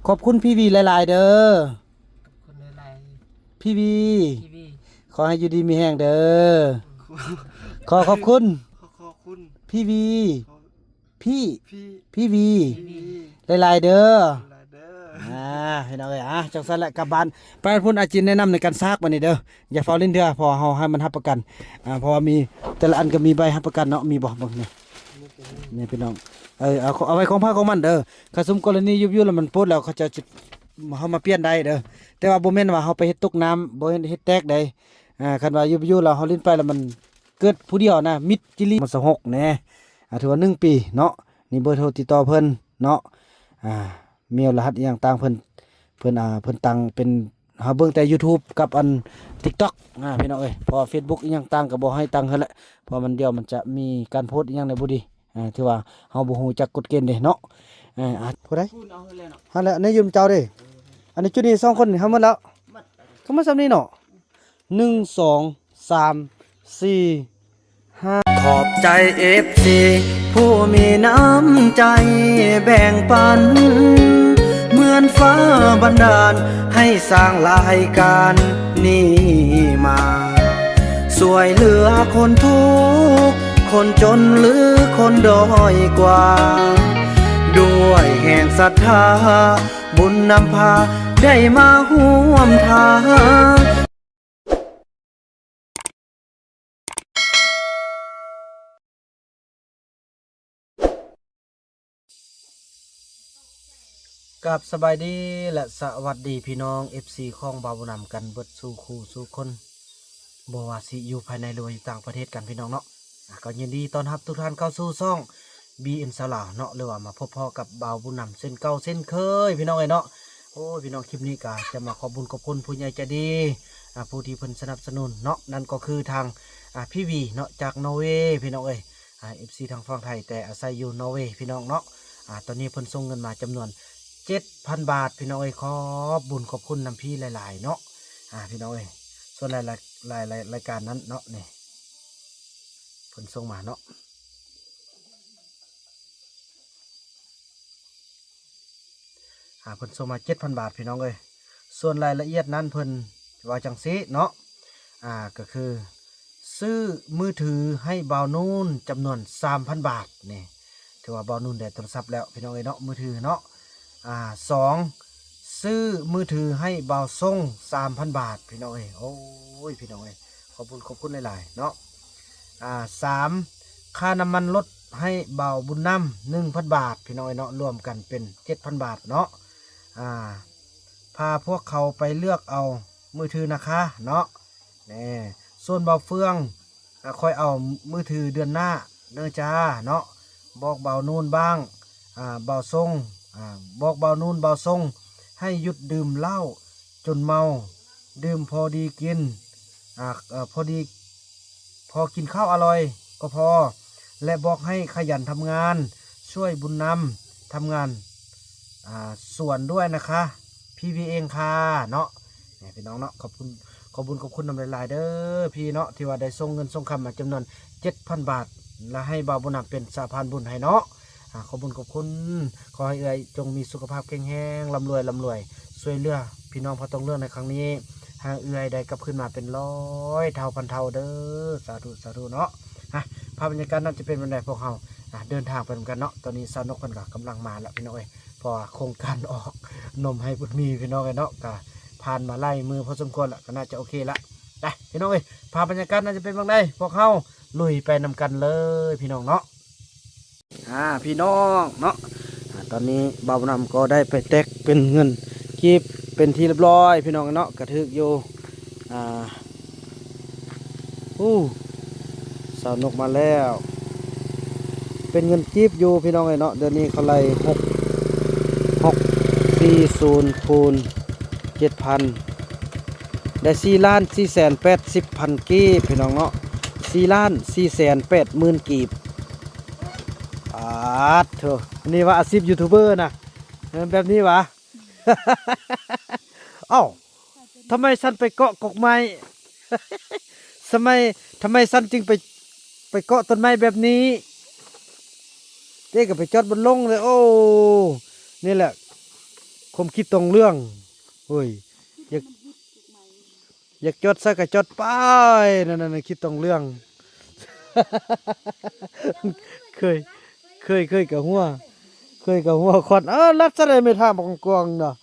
ขอบคุณพี่วีหลายๆเด้อคนอะไรพี่วีทีวีขอให้อยู่ดีมีแห้งเด้อขอบคุณขอบคุณพี่วีพี่พี่พี่วี ทีวี หลายๆเด้อลาเด้อให้น้องเอ้ยจังซั่นแหละกลับบ้านไปพุ่นอาจินแนะนำในการซากบัดนี้เด้ออย่าเฝ้าลิ้นเด้อพอเฮาให้มันรับประกันเพราะว่ามีแต่ละอันก็มีใบรับประกันเนาะมีบ่เบิ่งนี่พี่น้องเอาไว้ของพาของมันเด้อถ้าสมกรณียุบๆแล้วมันปดแล้วเขาจะเฮามาเปลี่ยนได้เด้อแต่ว่าบ่แม่นว่าเฮาไปเฮ็ดตกน้ำบ่เฮ็ดแตกได้คันว่ายุบๆแล้วเฮาลิ้นไปแล้วมันเกิดผู้เดียวนะมิดจิลิมันสหกแน่ถือว่า1 ปีเนาะนี่เบอร์โทรติดต่อเพิ่นเนาะมีรหัสอหย่างต่างเพิ่นตั้งเป็นหาเบิ่งแต่ YouTube กับอัน TikTok พี่น้องเอ้ยเพราะ Facebook อีหยังต่างก็บ่ให้ตั้งเฮ็ดแหละเพราะมันเดียวมันจะมีการโพสต์อีหยังในบ่ดีถือว่าเฮาบ่ฮู้จักกฎเกณฑ์เด้เนาะผู้ใด พูดเอาเลยเนาะ หั่นแหละในยืมเจ้าเด้อันนี้จุดนี้2คนนี่เฮาหมดแล้วก็มาซำนี้เนาะ1 2 3 4ขอบใจ FC ผู้มีน้ำใจแบ่งปันเหมือนฟ้าบันดาลให้สร้างรายการนี้มาสวยเหลือคนทุกข์คนจนหรือคนด้อยกว่า ด้วยแห่งศรัทธาบุญนำพาได้มาห่วมทางกับสบายดีและสวัสดีพี่น้อง FC ของบาวบุญนำกันเบิดสู่คู่สู่คนบ่ว่าสิอยู่ภายในหรืออยู่ต่างประเทศกันพี่น้องเนาะก็ยินดีต้อนรับทุกท่านเข้าสู่ช่อง BN สลาวเนาะหรือว่ามาพบพ่อกับบาวบุญนำเส้นเก่าเส้นเคยพี่น้องเนาะโอ้ยพี่น้องคลิปนี้ก็จะมาขอบบุญขอบคุณผู้ใหญ่ใจดีผู้ที่เพิ่นสนับสนุนเนาะนั่นก็คือทางพี่วีเนาะจากนอร์เวย์พี่น้องFC ทางฝั่งไทยแต่อาศัยอยู่นอร์เวย์พี่น้องเนาะตอนนี้เพิ่นส่งเงินมาจำนวน7,000 บาทพี่น้องขอบบุญขอบคุณนำพี่หลายๆเนาะพี่น้องส่วนรายการนั้นเนาะนี่เพิ่นส่งมาเนาะเพิ่นส่งมา7,000 บาทพี่น้องส่วนรายละเอียดนั้นเพิ่นว่าจังซี่เนาะก็คือซื้อมือถือให้บ่าวนูนจำนวน 3,000 บาทนี่ถือว่าบ่าวนูนได้โทรศัพท์แล้วพี่น้องเนาะมือถือเนาะ2ซื้อมือถือให้บ่าวส่ง 3,000 บาทพี่น้องโอ้ยพี่น้องขอบคุณหลายๆเนาะ3ค่าน้ำมันรถให้บ่าวบุญนำ 1,000 บาทพี่น้องเนาะรวมกันเป็น 7,000 บาทเนาะพาพวกเขาไปเลือกเอามือถือนะคะเนาะนี่ส่วนบ่าวเฟืองค่อยเอามือถือเดือนหน้าเด้อจ้าเนาะบอกบ่าวนูนบ้างบ่าวทรงบอกบ่าวนูนบ่าวทรงให้หยุดดื่มเหล้าจนเมาดื่มพอดีกินพอดีพอกินข้าวอร่อยก็พอและบอกให้ขยันทำงานช่วยบุญนำทำงานส่วนด้วยนะคะพี่เองค่ะเนาะพี่น้องเนาะขอบคุณนำหลายๆเด้อพี่เนาะที่ว่าได้ส่งเงินส่งคำมาจำนวน 7,000 บาทและให้บ่าวบุญนำเป็นสะพานบุญให้เนาะขอบคุณขอให้เอ่ยจงมีสุขภาพแข็งแรงร่ำรวยช่วยเหลือพี่น้องพอต้องเรื่องในครั้งนี้หากเอ่ยได้กลับขึ้นมาเป็น100 เท่าพันเท่าเด้อสาธุเนาะภาพบรรยากาศนั้นจะเป็นวันใดพวกเราเดินทางไปเหมือนกันเนาะตอนนี้สาวนกกันก็กำลังมาแล้วพี่น้องพอโครงการออกนมให้บุตรมีพี่น้องเนาะก็ผ่านมาไล่มือพอสมควรละก็น่าจะโอเคละได้พี่น้องภาพบรรยากาศน่าจะเป็นวันใดพวกเราลุยไปนำกันเลยพี่น้องเนาะพี่น้องเนาะตอนนี้บ่าวนำก็ได้ไปแตกเป็นเงินกีบเป็นที่เรียบร้อยพี่น้องเนาะกระทึกอยู่สาวนกมาแล้วเป็นเงินกีบอยู่พี่น้องเนาะเดือนนี้เขาไล่640คูณ 7,000ได้4,480,000กีบพี่น้องเนาะ4,480,000กีบเถอะนี่ว่าอาชีพยูทูบเบอร์นะแบบนี้วะ เอ้าทำไมฉันไปเกาะกกไม้ ทำไมฉันจึงไปเกาะต้นไม้แบบนี้เด็กก็ไปจอดบนลงเลยโอ้นี่แหละ คมคิดตรงเรื่องโอ้ยอยากจดซะก็จดไปนั่นๆคิดตรงเรื่อง เคยกับหัวควันรัดซะได้ไม่ท่าบกวางเนาะ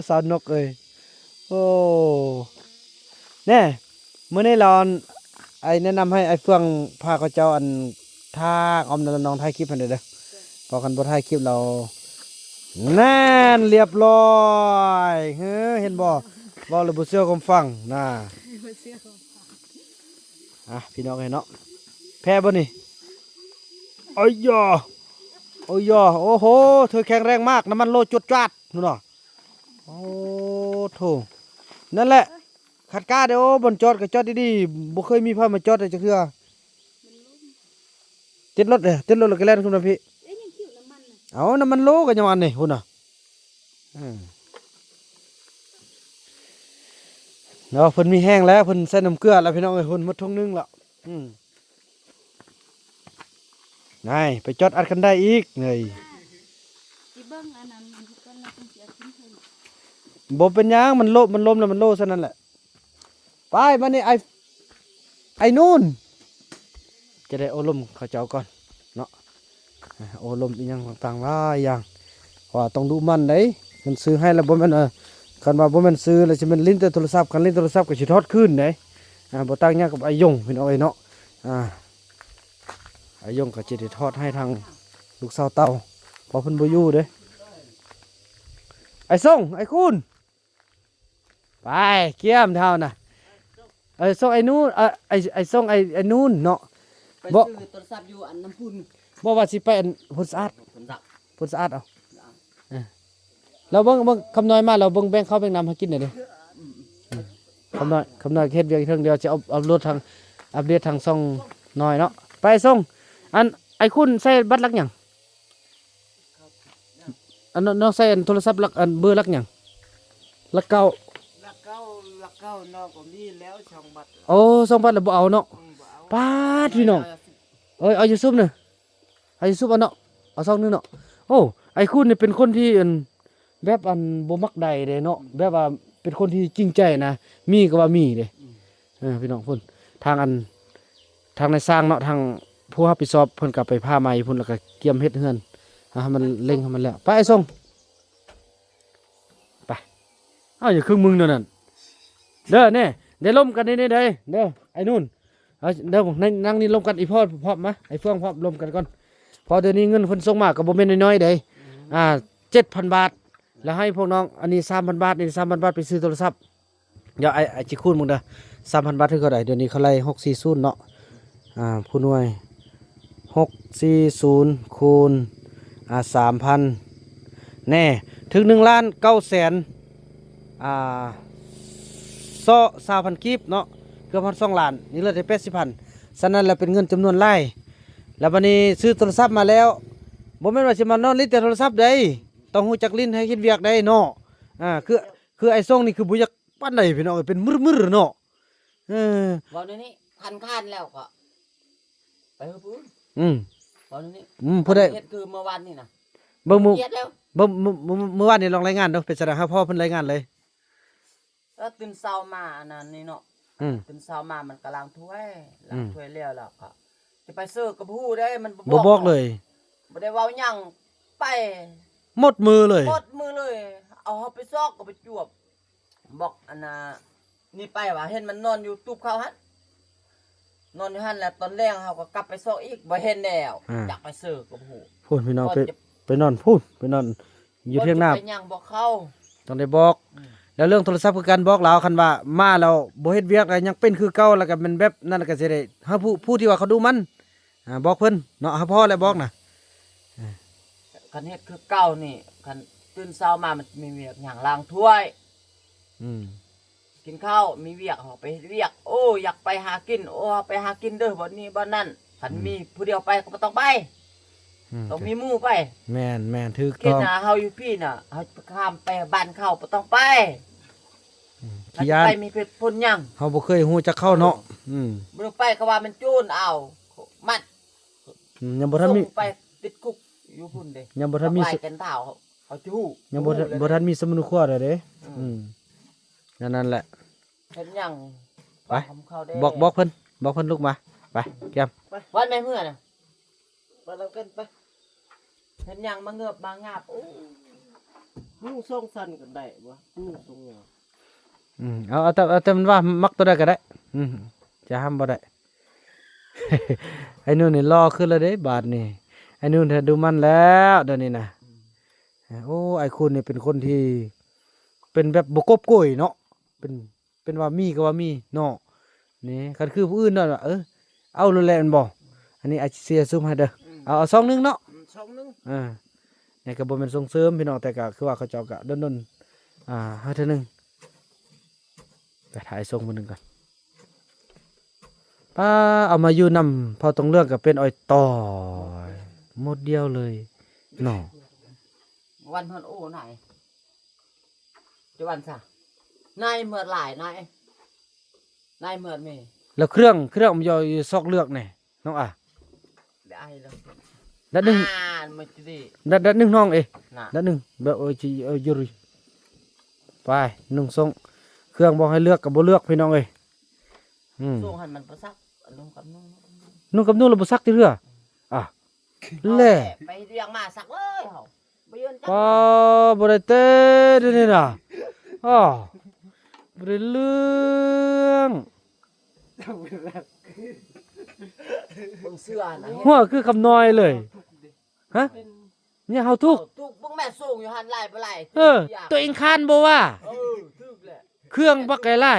สาวนกเอ้ยโอ้แน่เมื่อนี้เราไอ้แนะนำให้ไอ้เฟื่องพาเขาเจ้าอันท่าออมน้องถ่ายคลิปให้เด้อพอกันบ่ถ่ายคลิปเราแน่นเรียบร้อยเห็นบ่บ่หรือบ่เชื่อผมฟังน่ะพี่น้องเห็นเนาะแพ้บ่นี่โอ้ยโอ้โหเธอแข็งแรงมากน้ำมันโลจวดจ้าดนู่นน่ะโอ้โถนั่นแหละขัดก้าเดี๋ยวบนจอดก็จอดดีๆบ่เคยมีไผมาจอดเลยจักเทื่อติดรถแล้วก็แล่นขึ้นมาพี่เอาน้ำมันโลก็ยังอันนี่พุ่นน่ะเนาะเพิ่นมีแห้งแล้วเพิ่นใส่น้ำเกลือแล้วพี่น้องเอ้ยเพิ่นหมดทงนึงแล้วนายไปจอดอัดกันได้อีกเฮ้ยบ่เป็นหยังมันล้มแล้วมันโลซะนั่นแหละไปมานี่ไอ้นู่นจะได้โอลมเขาเจ้าก่อนเนาะโอลมอีหยังต่างๆหลายอย่างว่าต้องดูมันเด้มันซื้อให้แล้วบ่แม่นคันว่าบ่แม่นซื้อแล้วสิแม่นลิ้นแต่โทรศัพท์คันลิ้นโทรศัพท์ก็สิทอดคืนเด้บ่ต่างหยังกับไอ้ยงพี่น้องเอ้ยเนาะไอ้ยงก็จะได้ทอดให้ทางลูกสาวเต่าพอเพิ่นบ่อยู่เด้ไอ้ส่งไอ้คุณไปเกี่ยมเท่าน่ะส่งไอ้นู่นไอ้ส่งไอ้นู่นเนาะ ไปซื้อโทรศัพท์อยู่อันน้ำพุ่น บ่ว่าสิไปอันพุ่นสะอาด ผลดับ พุ่นสะอาดเอาเราเบิ่งคำน้อยมาเราเบิ่งแบ่งข้าวแบ่งน้ำให้กินหน่อยดิคำน้อยเฮ็ดเวียกเทิงเดียวจะเอารถทางอัปเดตทางช่องน้อยเนาะไปส่งอันไอ้คุณใส่บัตรลักหยังอันน้องใส่อันโทรศัพท์ลักอันเบอร์ลักหยังลักเก่า ลักเก้านอกก็มีแล้วช่องบัตร โอ้ส่งบัตรแล้วบ่เอาเนาะ บ่เอา ปาดพี่น้องเอาอยู่ซุปเนาะเอาอยู่ซุปเอาเนาะเอาซองนึงเนาะโอ้ไอ้คุณนี่เป็นคนที่แบบบ่มักใดเด้เนาะแบบว่าเป็นคนที่จริงใจนะมีก็ว่ามีเด้พี่น้องพุ่นทางในสร้างเนาะทางผู้รับผิดชอบเพิ่นก็ไปพาใหม่พุ่นแล้วก็เกี่ยมเฮ็ดเฮือนให้มันเร่งให้มันแล้วไปไอ้ส่งไปอย่าครึ่งมึงเด้อนั่นเด้อแน่ได้ล้มกันนี่เด้อไอ้นู่นเดี๋ยวนั่งนี่ล้มกันอีพ่อพร้อมมาไอ้เฟื่องพร้อมล้มกันก่อนพอเดี๋ยวนี้เงินเพิ่นส่งมาก็บ่แม่นน้อยๆเด้7,000 บาทแล้วให้พวกน้องอันนี้ 3,000 บาทนี่ 3,000 บาทไปซื้อโทรศัพท์เดี๋ยวไอ้จิคูณมึงเด้อ 3,000 บาทคือเท่าใดเดี๋ยวนี้เขาไล่640เนาะผู้หน่วย640คูณ3,000แน่ถึง1,900,00020,000กีบเนาะเกือบ2 ล้านนี่เหลือแต่80,000ฉะนั้นแล้วเป็นเงินจำนวนหลายแล้วบัดนี้ซื้อโทรศัพท์มาแล้วบ่แม่นว่าสิมานอนลิ้นแต่โทรศัพท์ได้ต้องฮู้จักลิ้นให้คิดเวียกได้เนาะคือไอ้ส่งนี่คือบ่อยากปานใดพี่น้องเป็นมึรๆเนาะวันนี้พันคันแล้วก็ไปเฮปูนวันนี้ผู้ใดเฮ็ดคือเมื่อวานนี่นะ เบิ่งมื้อ เฮ็ดแล้ว เมื่อวานนี่ลองรายงานเด้อเป็นจังได๋ครับพ่อเพิ่นรายงานเลย แล้วตื่นเช้ามาอันนั้นนี่เนาะตื่นเช้ามามันกำลังถ้วยแล้วก็จะไปซื้อกับผู้ได้มัน บ่บอกเลย บ่ได้เว้าหยังไป หมดมือเลย เอาเฮาไปซอกก็ไปจวบบอกอันน่ะนี่ไปว่าเห็นมันนอนอยู่ตูบเขาหั่นนอนอยู่หั่นแล้วตอนแรงเฮาก็กลับไปซอกอีกบ่เห็นแล้วอยากไปซื้อกับผู้ พูดพี่น้องไปนอนพูดไปนอนอยู่เที่ยงหน้า ไปหยังบอกเขา ต้องได้บอกแล้วเรื่องโทรศัพท์คือการบอกเราคันว่ามาแล้วบ่เฮ็ดเวียกอะไรยังเป็นคือเก่าแล้วก็มันแบบนั่นก็สิได้เฮาผู้ที่ว่าเขาดูมันบอกเพิ่นเนาะเฮาพอแล้วบอกน่ะ คันเฮ็ดคือเก่านี่คันตื่นเช้ามามันมีเวียกหยังล้างถ้วยกินข้าวมีเวียกเฮาไปเฮ็ดเวียกโอ้อยากไปหากินโอ้ไปหากินเด้อบ่นี้บ่นั่นคันมีผู้เดียวไปก็บ่ต้องไปต้องมีหมู่ไปแม่นถูก กิ ต้ น อง น่ะเฮาอยู่พี่น่ะเฮาข้ามไปบ้านเขาบ่ต้องไป ขี้ยาน ไปมีเพชรพ่นหยัง เฮาบ่เคยฮู้จักเข้าเนาะบ่ต้องไปก็ว่ามันจูนเอามัดยังบ่ทันมี ส่งไปติดคุกอยู่พุ่นเด้ ยังบ่ทันมี ไปกันเฒ่า เขาจะฮู้ ยังบ่ทันมีสมุนครัวเลยเด้นั่นแหละ เห็นยัง ไป ผมเข้าได้ บอกเพิ่นลุกมาไปแก้ม วันแม่เมื่อน่ะไปเรากันไปเห็นยังมาเงือบมางาบโอ้ นุ่งทรงสั้นกันได้บ่นุ่งทรงยาว เอาแต่มันว่ามักตัวใดก็ได้จะห้ามบ่ได้ ไอ้นู่นนี่รอขึ้นแล้วเด้บาดนี่ไอ้นู่นถ้าดูมันแล้วเดี๋ยวนี้นะโอ้ไอ้คุณนี่เป็นคนที่เป็นแบบบ่กบโกยเนาะเป็นว่ามีก็ว่ามีเนาะนี่คันคือผู้อื่นเนาะเอารุนแรงบ่อันนี้อาเซียซุมให้เด้อเอาซองนึงเนาะ ช่องนึง นี่ก็บ่แม่นส่งเสริมพี่น้องแต่ก็คือว่าเขาเจ้าก็ดนให้เท่านึงไปถ่ายส่งมื้อนึงก่อนป้าเอามาอยู่นำพอต้องเลือกก็เป็นอ้อยต่อหมดเดียวเลยเนาะ วันเพิ่นโอ้ไหนจะวันซะนายเมื่อหลายนายเมื่อมี แล้วเครื่องมันอยู่ซอกเลือกนี่น้องได้แล้ว ดัดหนึง มันจะดี ดัดหนึงน้องน่ะ ดัดหนึงแบบจิอยู่ไปนุ่งส่งเครื่องบ่ให้เลือกก็บ่เลือกพี่น้องเอ้ยส่งให้มันประซักลงกับนุ่ง นุ่งกับนุ่งแล้วบ่ซักที่เรือแล่ ไปเรียงมาสักเลยเฮาไปยืนจั ป้าบ่ได้เต้เดี๋ยวนี้น่ะบ่ได้เรื่อง เบิ่งเสื้อนะ หัวคือคำน้อยเลยฮะเนี่ยเฮาทุกข์ ทุกเบิ่งแม่ส่งอยู่หันไล่ไปไล่ ตัวเองคานบ่ว่า ทุกแหละ เครื่องบักไก่ไล่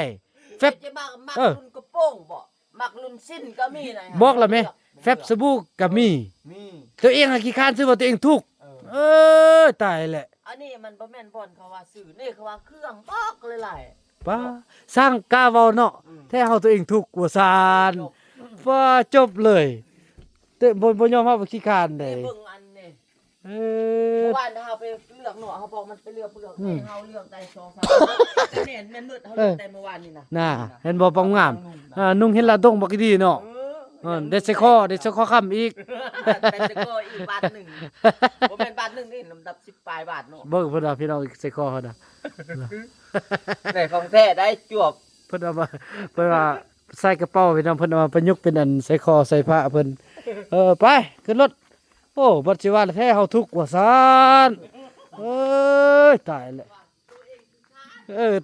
แฟบ จะมักรุ่นกระโปรงบ่มักรุ่นสิ้นก็มีนะ บอกแล้วแม่แฟบสบู่ก็มี มี ตัวเองอะขี้คร้านซื้อว่าตัวเองทุกข์ตายแหละ อันนี้มันบ่แม่นบ่อนเขาว่าซื้อนี่เขาว่าเครื่องบอกเลยหลาย ป้าสร้างกล้าเว้าเนาะแท้เฮาตัวเองทุกข์กว่าซานป้าจบเลยแต่บ่ยอมรับว่าขี้คร้านได้ เบิ่งอันนี่ เอ เมื่ อ อวานเฮาไปเลือกหน่อเขาบอกมันไปเลือกให้เฮาเลือกได้2-3เนี่ยแม่นมืดเฮาเลือกได้เมื่อวานนี่นะ น่ะเห็นบ่ปองงามนุ่งเห็นละดงบักดีเนาะเด็ดใส่คอค้ำอีก แต่จะก็อีกบาทหนึ่งบ่แม่นบาทหนึงนี่ลำดับ10ปลายบาทเนาะ เบิ่งเพิ่นว่าพี่น้องใส่คอเพิ่นน่ะ ได้ของแท้ได้จวบ เพิ่นเอามาเพิ่นว่าใส่กระเป๋าพี่น้องเพิ่นเอามาประยุกต์เป็นอันใส่คอใส่ผ้าเพิ่นไปขึ้นรถโอ้บัดสิว่าแท้เฮาทุกข์กว่าซานเอ้ยตายแล้ว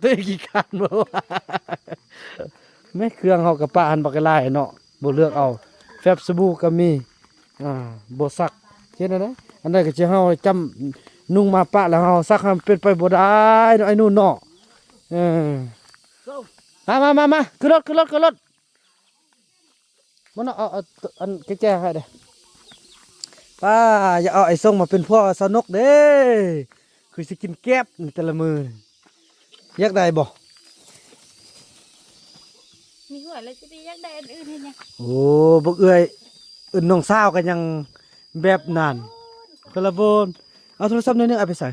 ตัวเองขี้คร้านบ่ว่าแม่เครื่องเฮากับป้าหันบักหลายเนาะบ่เลือกเอาแฟบสบู่ก็มีบ่ซักเฮ็ดอันใดอันใดก็สิเฮาจำนุ่งมาปะแล้วเฮาซักให้มันเป็นไปบ่ได้เนาะไอ้นู่นเนาะมาขึ้นรถมันเอาอันแก่ๆให้เด้ป้าอย่าเอาไอ้ส่งมาเป็นพวกสนุกเด้คือสิกินแก๊บนี่แต่ละมื้ออยากได้บ่ มีหัวแล้วจะไปยักได้อันอื่นให้เนี่ย โอ้บักเอื้อยอื่นน้องสาวก็ยังแบบนั้นคนละบนเอาโทรศัพท์หน่อยนึงเอาไปใส่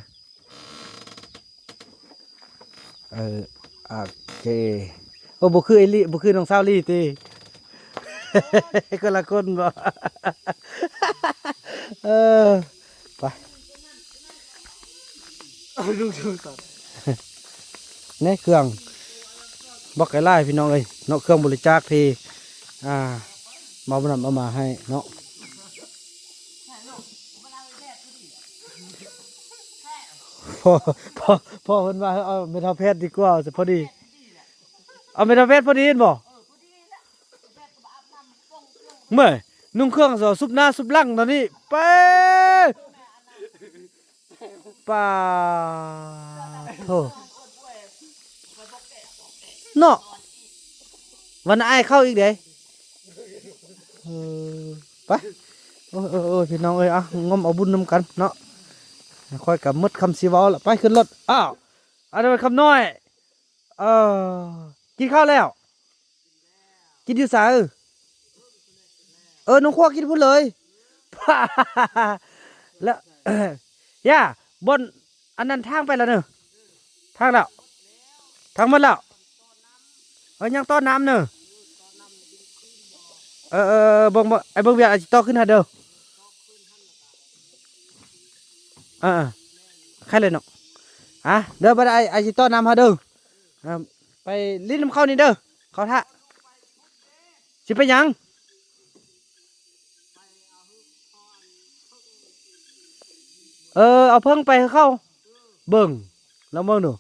โอเคโอ้บ่คือไอ้ลี่บ่คือน้องสาวลี่ติ คนละคนบ่ เออไป ลูกชูสัตว์ นี่เครื่องบอกไก่ไล่พี่น้องเอ้ยเนาะเครื่องบริจาคที่มาบนำเอามาให้เนาะพ่อเพิ่นว่าเอาเมทัลเพชรดีกว่าจะพอดีเอาเมทัลเพชรพอดีเห็นบ่เมื่อยนุ่งเครื่องสอซุปหน้าซุปหลังตอนนี้ไปป้าโธ่เนาะวันอ้ายเข้าอีกเด้ไปโอ้ยพี่น้องเอ้ยงมเอาบุญนำกันเนาะค่อยกับมดคำสีวอลละไปขึ้นรถอ้าวอันนี้เป็นคำน้อยกินข้าวแล้วกินอยู่สายน้องขั้วกินพูดเลย แล้วย่าบนอันนั้นทางไปแล้วเนอะทางแล้วทางมันแล้วยังต้อนน้ำเนอะบ่งไอ้เบิ่งเวียอาจจะต่อขึ้นหาเด้อ ใครเลยเนาะเด้อบ่ได้ไอ้สิต้อนนำหาเด้อไปลิ้นน้ำเข้านี่เด้อเขาท่าสิไปหยังเอาเพิ่งไปเข้าเบิ่งแล้วเบิ่งดู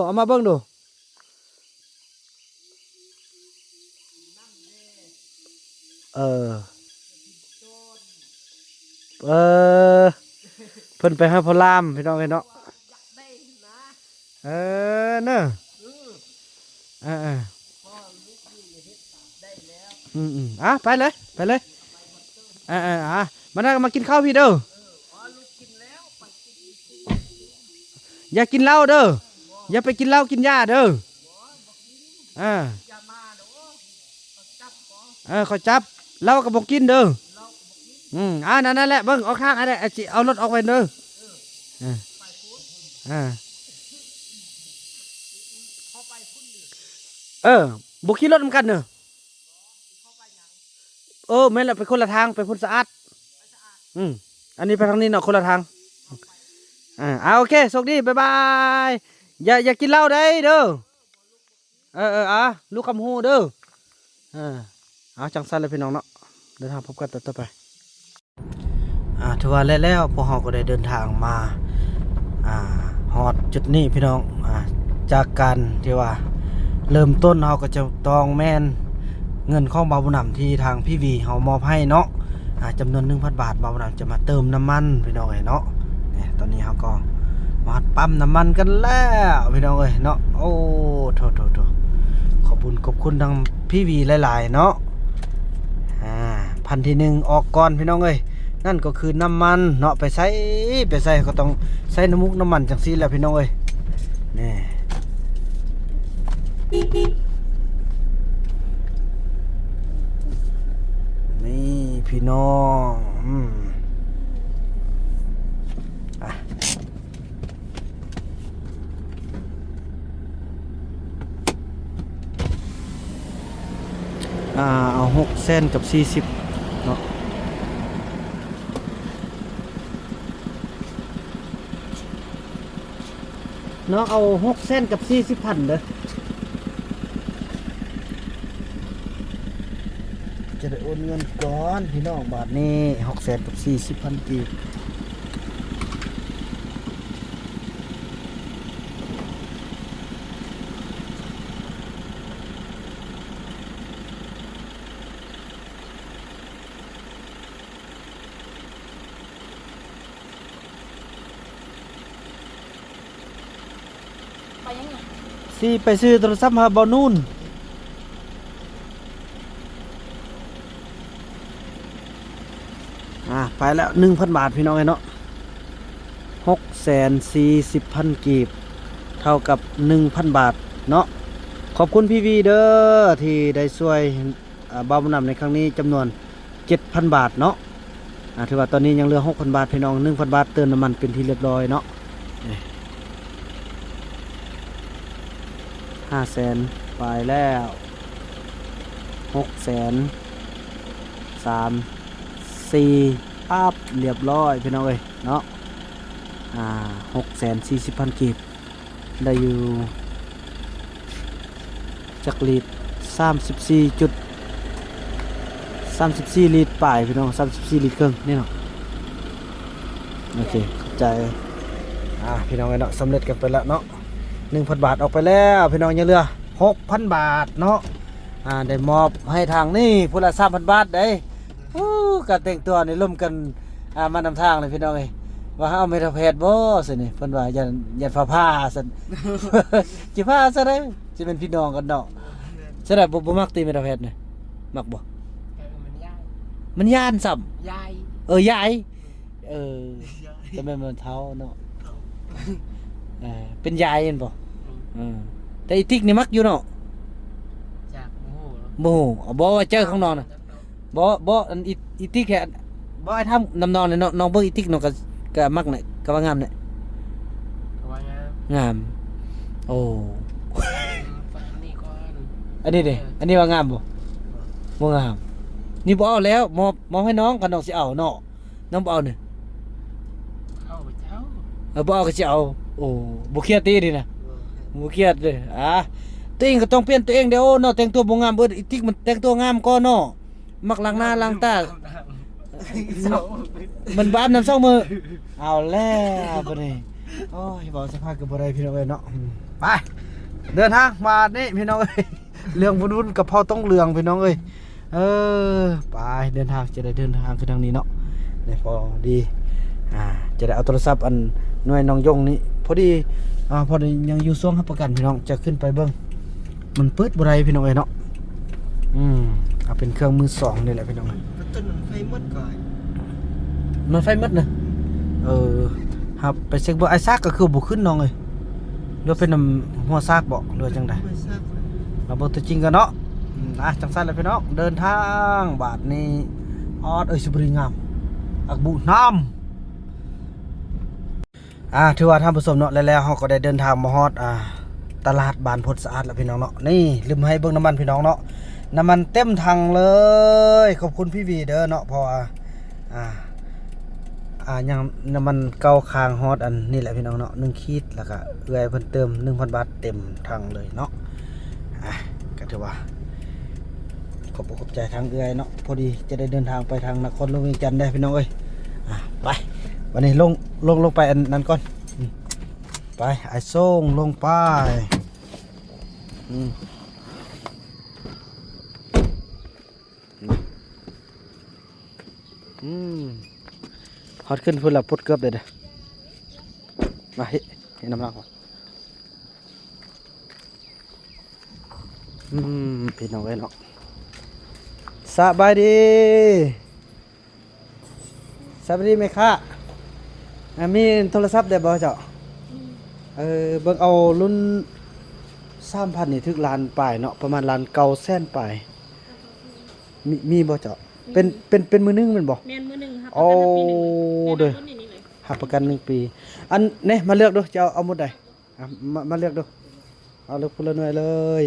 เอามาเบิ่งดูเพิ่นไปหาพอลามพี่น้องเนาะเนอะไปเลยมานั่งมากินข้าวพี่เด้ออย่ากินเหล้าเด้ออย่าไปกินเหล้ากินยาเด้อขอจับเหล้ากับบอกกินเด้อนั่นแหละเบิ่งเอาข้างอะไรเอารถออกไปเด้อบุกขี่รถเหมือนกันเนอะไม่ละไปคนละทางไปพุ่นสะอาดอันนี้ไปทางนี้เนาะคนละทางโอเคโชคดีบ๊ายบายอย่ากินเหล้าได้เด้อลูกคำฮูเด้อจังสันเลยพี่น้องเนาะเดินทางพบกันต่อไปถือว่าแล้วพวกเราก็ได้เดินทางมาฮอดจุดนี้พี่น้องจากการที่ว่าเริ่มต้นเราก็จะต้องแม่นเงินของบ่าวบุญนำที่ทางพี่วีเฮามอบให้เนาะจำนวน 1,000 บาทบ่าวบุญนำจะมาเติมน้ำมันพี่น้องเนาะเนี่ยตอนนี้เราก็มาปั๊มน้ำมันกันแล้วพี่น้องเนาะโอ้โถขอบคุณทางพี่วีหลายๆเนาะพันที่ 1ออกก่อนพี่น้องนั่นก็คือน้ำมันเนาะไปใส่ก็ต้องใส่น้ำมุกน้ำมันจังซี่แหละพี่น้องนี่พี่น้องเอา6 เส้นกับ40เนาะเอา6 เส้นกับ40,000เด้อจะได้โอนเงินก่อนพี่น้องบาทนี้6 เส้นกับ40,000กีบไปซื้อโทรศัพท์มาบอนูนไปแล้ว 1,000 บาทพี่น้องเนาะ640,000 กีบเท่ากับ 1,000 บาทเนาะขอบคุณพี่วีเด้อที่ได้ช่วยบ่าวบุญนำในครั้งนี้จำนวน 7,000 บาทเนาะถือว่าตอนนี้ยังเหลือ 6,000 บาทพี่น้อง 1,000 บาทเติมน้ำมันเป็นที่เรียบร้อยเนาะ500,000ไปแล้ว600,000 ปั๊บเรียบร้อยพี่น้องเนาะ640,000 กีบได้อยู่จักรีด34 ลิตรป่ายพี่น้อง34 ลิตรครึ่งนี่เนาะโอเคเข้าใจพี่น้องเนาะสำเร็จกันไปแล้วเนาะ1,000 บาทออกไปแล้วพี่น้องยังเหลือ 6,000 บาทเนาะได้มอบให้ทางนี่ผู้ละ 3,000 บาทได้การแต่งตัวนี่ร่วมกันมานำทางเลยพี่น้องว่าเอาเมทาเพจบ่สินี่เพิ่นว่าอย่าผ้าซั่น สิผ้าซะได้สิเป็นพี่น้องกันเนาะซะได้บ่มักตีเมทาเพจนี่มักบ่มันย่านซ้ํยายยายจะเป็นมันเท้าเนาะเป็นยายเห็นบ่แต่อีติ๊กนี่มักอยู่เนาะจากโมโหบ่ว่าเจอข้างนอกน่ะบ่อันอีติ๊กแค่บ่ให้ทำนำนอนเลยเนาะน้องเบิ่งอีติ๊กเนาะก็มักน่ะก็ว่างามน่ะก็ว่างามโอ้อันนี้ดิอันนี้ว่างามบ่งามนี่บ่เอาแล้วมอบให้น้องกันน้องสิเอาเนาะน้องบ่เอานี่เอาเจ้า บ่เอาก็สิเอาโอ้บ่เครียดติดินะบ่เครียดเด้ตัวเองก็ต้องเปลี่ยนตัวเองเด้อเนาะแต่งตัวบ่งามอีติ๊กมันแต่งตัวงามก่อนเนาะมักล้างหน้าล้างตามันบาปน้ำเศร้ามือเอาแล้วบัดนี้โอ้ยบ่สภาพก็บ่ได้พี่น้องเอ้ยเนาะไปเดินทางมานี่พี่น้องเอ้ยเรื่องวุ่นๆกับเผาต้องเรื่องพี่น้องเอ้ยไปเดินทางจะได้เดินทางคือทางนี้เนาะได้พอดีจะได้เอาโทรศัพท์อันหน่วยน้องยงนี่พอดียังอยู่ช่วงรับประกันพี่น้องจะขึ้นไปเบิ่งมันเปิดบ่ได้พี่น้องเอ้ยเนาะเอาเป็นเครื่องมือสองนี่แหละพี่น้องเอ้ย ต้นไฟหมดก่อน มันไฟมัดนะครับไปเช็คเบอร์ไอซากก็คือบ่ขึ้นน้องเอ้ยหรือเป็นหัวซากบ่หรือจังได๋ ไม่ทราบ เราเบิ่งตัวจริงกันเนาะจังซั่นแหละพี่น้องเดินทางบาดนี้ออดเอ้ยสิบริงามอักบุน้ำถือว่าท่านผู้ชมเนาะแล้วเฮาก็ได้เดินทางมาฮอดตลาดบ้านพดสะอาดแล้วพี่น้องเนาะนี่ลืมให้เบิ่งน้ำมันพี่น้องเนาะน้ำมันเต็มถังเลยขอบคุณพี่วีเด้อเนาะเพราะว่ายังน้ำมันเก่าคางฮอดอันนี่แหละพี่น้องเนาะ1ขีดแล้วก็เอื้อยเพิ่นเติม 1,000 บาทเต็มถังเลยเนาะก็ถือว่าขอบใจทางเอื้อยเนาะพอดีจะได้เดินทางไปทางนครหลวงเวียงจันทน์ได้พี่น้องเอ้ยไปวันนี้ลงไปอันนั้นก่อนไปไอ้ส่งลงไปฮอดขึ้นพุ่นละพุดเกือบเลยเด้อมาเห็นน้ำหนักบ่พี่น้องเอ้ยเนาะสบายดีไหมคะมีโทรศัพท์ได้บ่เจ้าเบิ่งเอารุ่น 3,000 นี่ถึกล้านปลายเนาะประมาณล้าน900,000ปลายมีบ่เจ้าเป็นมือนึงแม่นบ่ แม่นมื้อหนึงครับ โอ้เด้อ ต้นนี้เลย หับประกัน1 ปีอันนี่มาเลือกดูจะเอาหมดใดมาเลือกดูเอาเลือกพุ่นละหน่วยเลย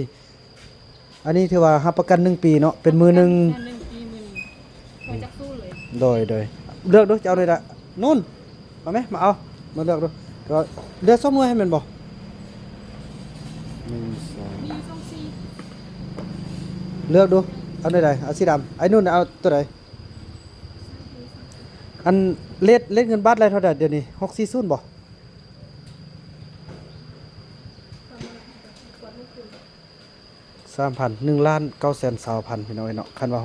อันนี้ถือว่าหับประกัน1 ปีเนาะเป็นมือนึง 1 ปีมื้อนี้พอจักสู้เลย โดยเลือกดูจะเอาเลยละนู่นมาไหมมาเอามาเลือกดูก็เลือก2 หน่วยให้มันบ่1 2 มีช่องซี เลือกดูเอาไหนเอาสีดำไอ้นู่นเอาตัวไหนอันเล็ดเงินบาทอะไรเท่าไหร่เดี๋ยวนี้640บ่3,000 1,920,000พี่น้อยเนาะคันว่า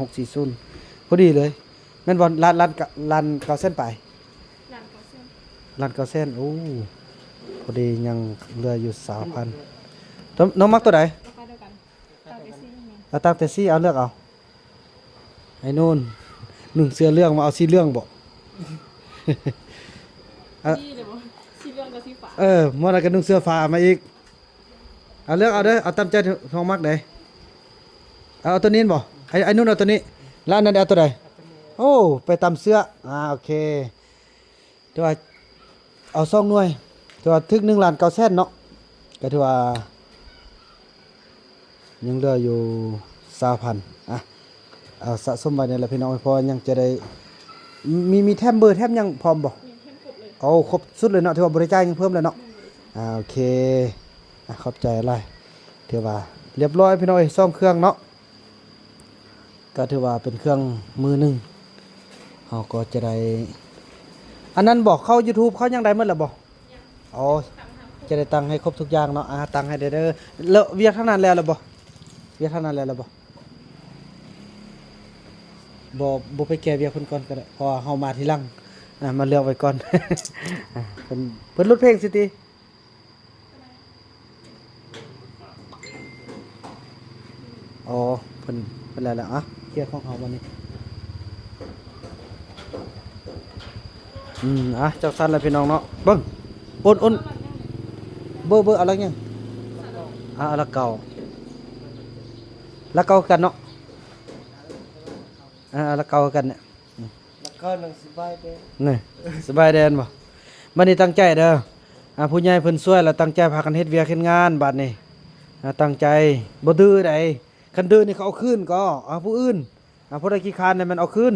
640พอดีเลยแม่นบ่ล้าน900,000ไป หลังเขาเส้น 1,900,000โอ้พอดียังเหลืออยู่ 3,000น้องมักตัวใด ราคาเดียวกันตามไปซีนี่ เอาตั้งแต่สีเอาเลือกเอาไอ้นู่น1เสื้อเรื่องมาเอาสีเรื่องบ่ ซีเลยบ่ซีเหลืองกับซีฟ้า มื่อไรก็นุ่งเสื้อฟ้ามาอีกเอาเลือกเอาเด้อเอาตามใจท้องมักเด้เอาตัวนี้บ่ไอ้นู่นเอาตัวนี้แล้วอันนั้นเอาตัวใดโอ้ไปตามเสื้อโอเคถือว่าเอา2 หน่วยถือว่าถึง1,900,000เนาะก็ถือว่ายังเหลืออยู่20,000เอาสะสมไว้นี่แหละพี่น้องเพอยังจะได้มีแถมเบอร์แถมยังพร้อมบ่ มีเข้มข้นเลย เอาครบสุดเลยเนาะถือว่าบริจาคยังเพิ่มเลยเนาะโอเคขอบใจอะไรถือว่าเรียบร้อยพี่น้อยซ่อมเครื่องเนาะก็ถือว่าเป็นเครื่องมือหนึ่งเราก็จะได้อันนั้นบอกเข้า YouTube เขายังได้หมดแล้วบ่อ๋อจะได้ตังค์ให้ครบทุกอย่างเนาะตังค์ให้เด้อแล้วเวียกเท่านั้นแล้วบ่เวียกเท่านั้นแล้วบ่บ่ไปแก้เวียกเพิ่นก่อนก็ได้เพราะเฮามาทีหลังมาเลือกไว้ก่อน เพิ่นลดเพลงสิติอ๋อเพิ่นแล้วเคลียร์ของเฮาบัดนี้จักซั่นแล้วพี่น้องเนาะเบิ่งโอนเบอร์เอาละยังเอาละเก่าละเก่ากันเนาะละเก่ากันเนี่ย แล้วก็หนังสบายเด้ นี่สบายแดนบ่บัดนี้ตั้งใจเด้อผู้ใหญ่เพิ่นช่วยแล้วตั้งใจพากันเฮ็ดเวียกเฮ็ดงานบัดนี้ตั้งใจบ่ดื้อใดคันดื้อนี่เขาเอาคืนก็ผู้อื่นผู้ใดขี้คร้านนี่มันเอาคืน